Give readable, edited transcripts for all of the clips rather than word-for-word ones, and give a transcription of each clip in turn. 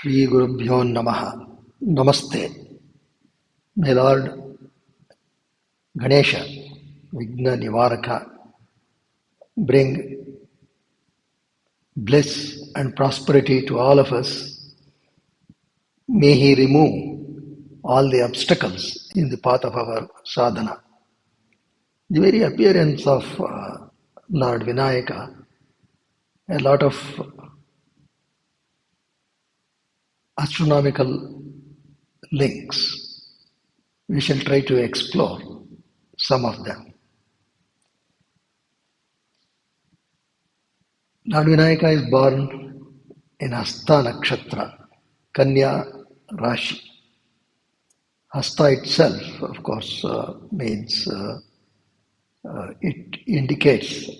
Shri Gurubhyo Namaha. Namaste. My Lord Ganesha, Vigna Nivaraka, bring bliss and prosperity to all of us. May He remove all the obstacles in the path of our sadhana. The very appearance of Lord Vinayaka, a lot of astronomical links. We shall try to explore some of them. Lord Vinayaka is born in Hasta Nakshatra, Kanya Rashi. Hasta itself, of course, means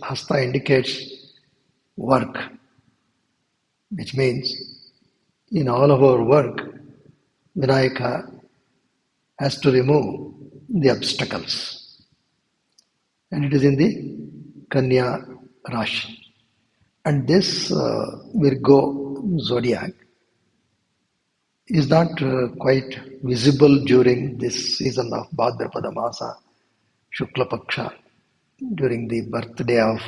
Hasta indicates work, which means in all of our work, Vinayaka has to remove the obstacles. And it is in the Kanya Rashi. And this Virgo zodiac is not quite visible during this season of Bhadrapada Masa, Shukla Paksha, during the birthday of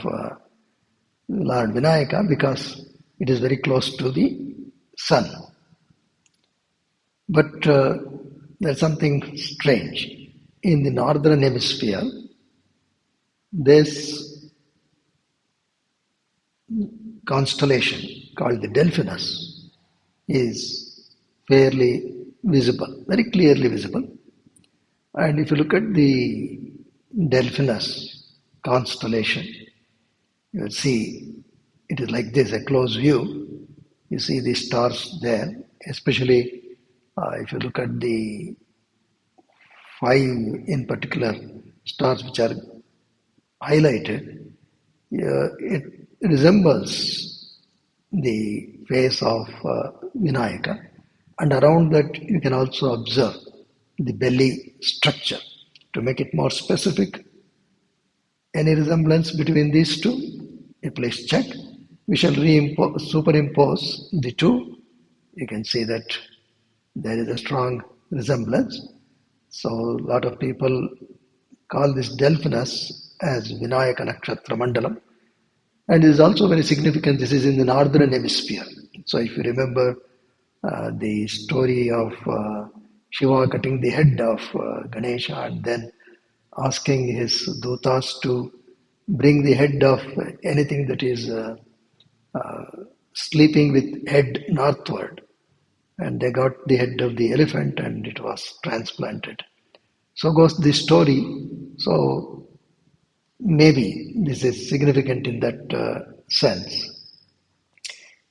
Lord Vinayaka, because it is very close to the sun. But there's something strange. In the northern hemisphere, this constellation called the Delphinus is fairly visible, very clearly visible. And if you look at the Delphinus constellation, you will see it is like this, a close view. You see the stars there, especially if you look at the 5 in particular stars which are highlighted, it resembles the face of Vinayaka, and around that you can also observe the belly structure. To make it more specific, any resemblance between these two, please check. We shall superimpose the two. You can see that there is a strong resemblance. So a lot of people call this Delphinus as Vinayaka Nakshatra Mandalam. And it is also very significant. This is in the northern hemisphere. So if you remember the story of Shiva cutting the head of Ganesha and then asking his dutas to bring the head of anything that is sleeping with head northward. And they got the head of the elephant and it was transplanted. So goes the story. So maybe this is significant in that sense.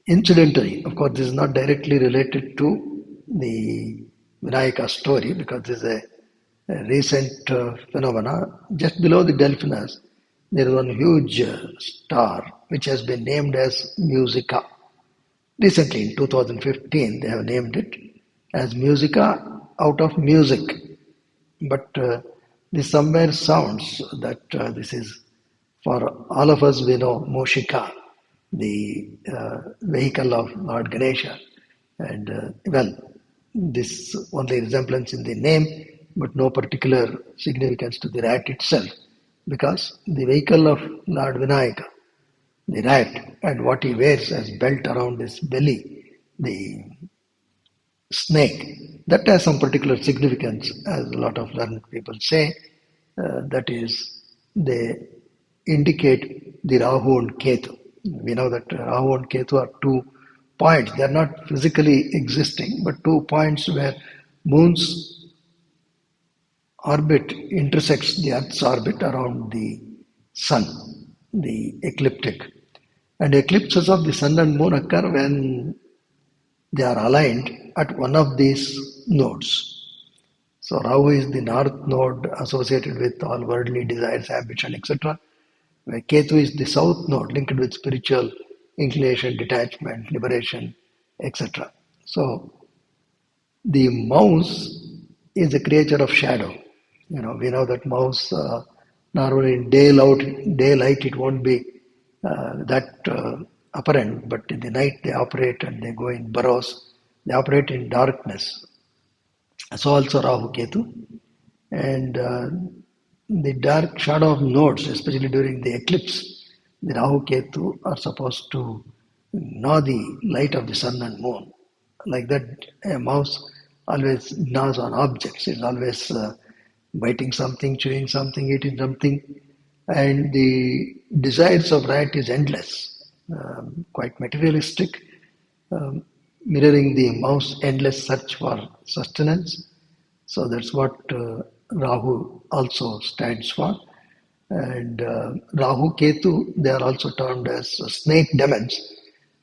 Incidentally, of course, this is not directly related to the Vinayaka story because this is a recent phenomena. Just below the Delphinus, there is one huge star which has been named as Musica. Recently, in 2015, they have named it as Musica out of music. But this somewhere sounds that this is, for all of us, we know Moshika, the vehicle of Lord Ganesha. And this only resemblance in the name, but no particular significance to the rat itself, because the vehicle of Lord Vinayaka, the rat, and what he wears as belt around his belly, the snake, that has some particular significance, as a lot of learned people say. That is, they indicate the Rahu and Ketu. We know that Rahu and Ketu are 2 points. They are not physically existing, but 2 points where moon's orbit intersects the Earth's orbit around the sun, the ecliptic. And eclipses of the sun and moon occur when they are aligned at one of these nodes. So Rahu is the north node associated with all worldly desires, ambition, etc. Where Ketu is the south node linked with spiritual inclination, detachment, liberation, etc. So the mouse is a creature of shadow. We know that mouse normally in daylight it won't be that apparent, but in the night they operate and they go in burrows They operate in darkness. So also Rahu Ketu. And the dark shadow of nodes, especially during the eclipse, the Rahu Ketu are supposed to gnaw the light of the sun and moon. Like that, a mouse always gnaws on objects. It's always biting something, chewing something, eating something. And the desires of rat is endless, quite materialistic, mirroring the mouse endless search for sustenance. So that's what Rahu also stands for. And Rahu Ketu, they are also termed as snake demons.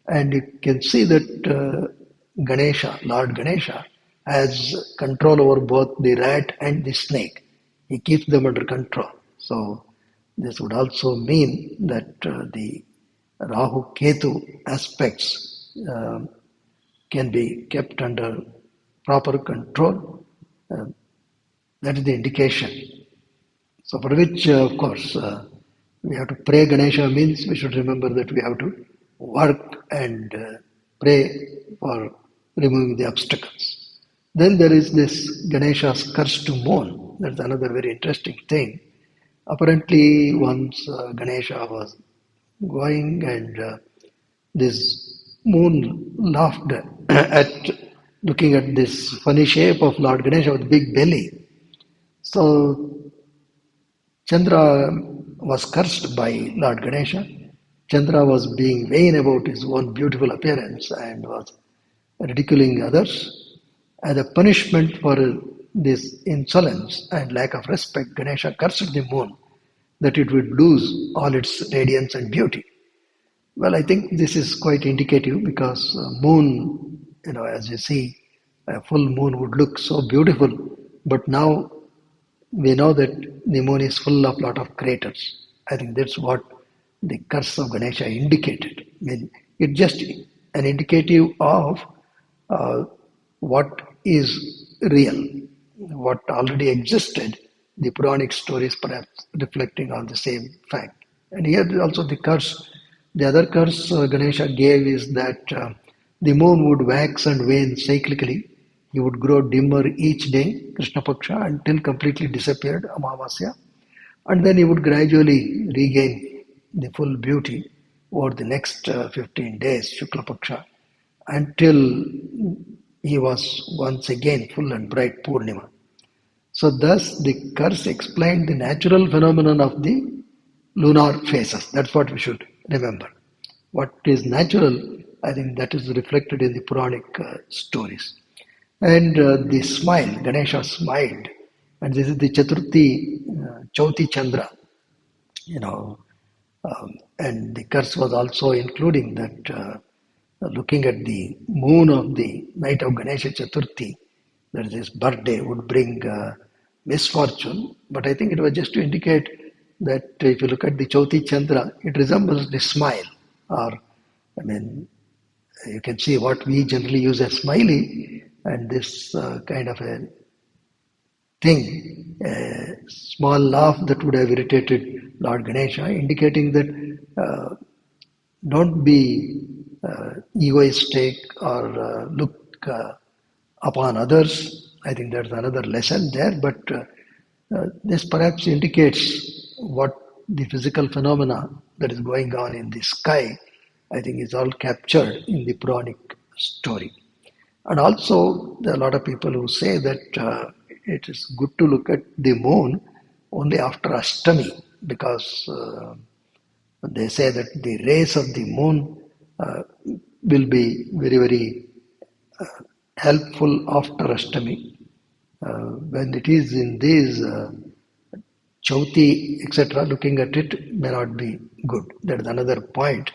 And you can see that Ganesha, Lord Ganesha, has control over both the rat and the snake. He keeps them under control. So this would also mean that the Rahu Ketu aspects can be kept under proper control. Uh, that is the indication. So for which, of course, we have to pray. Ganesha means we should remember that we have to work and pray for removing the obstacles. Then there is this Ganesha's curse to moon. That's another very interesting thing. Apparently, once Ganesha was going and this moon laughed at looking at this funny shape of Lord Ganesha with big belly. So Chandra was cursed by Lord Ganesha. Chandra was being vain about his own beautiful appearance and was ridiculing others. As a punishment for this insolence and lack of respect, Ganesha cursed the moon that it would lose all its radiance and beauty. Well, I think this is quite indicative because moon, as you see, a full moon would look so beautiful, but now we know that the moon is full of lot of craters. I think that's what the curse of Ganesha indicated. I mean, it's just an indicative of uh, what is real, what already existed. The Puranic stories perhaps reflecting on the same fact. And here also the curse, the other curse Ganesha gave is that the moon would wax and wane cyclically. He would grow dimmer each day, Krishna Paksha, until completely disappeared, Amavasya. And then he would gradually regain the full beauty over the next 15 days, Shukla Paksha, until he was once again full and bright Purnima. So thus the curse explained the natural phenomenon of the lunar phases. That's what we should remember. What is natural, I think that is reflected in the Puranic stories. And the smile, Ganesha smiled. And this is the Chaturthi, Chauthi Chandra, you know. And the curse was also including that looking at the moon of the night of Ganesha Chaturthi, that is his birthday, would bring misfortune. But I think it was just to indicate that if you look at the Chauthi Chandra, it resembles the smile. Or, I mean, you can see what we generally use as smiley, and this kind of a thing, a small laugh that would have irritated Lord Ganesha, indicating that don't be egoistic or look upon others. I think there's another lesson there, but this perhaps indicates what the physical phenomena that is going on in the sky, I think, is all captured in the Puranic story. And also, there are a lot of people who say that it is good to look at the moon only after Astronomy because they say that the rays of the moon will be very, very helpful after Astronomy. When it is in these Chauthi, etc., looking at it may not be good. That is another point.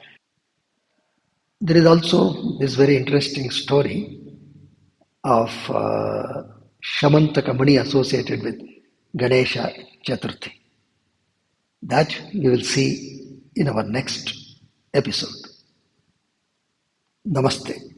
There is also this very interesting story of Shamantaka Muni associated with Ganesha Chaturthi. That we will see in our next episode. Namaste.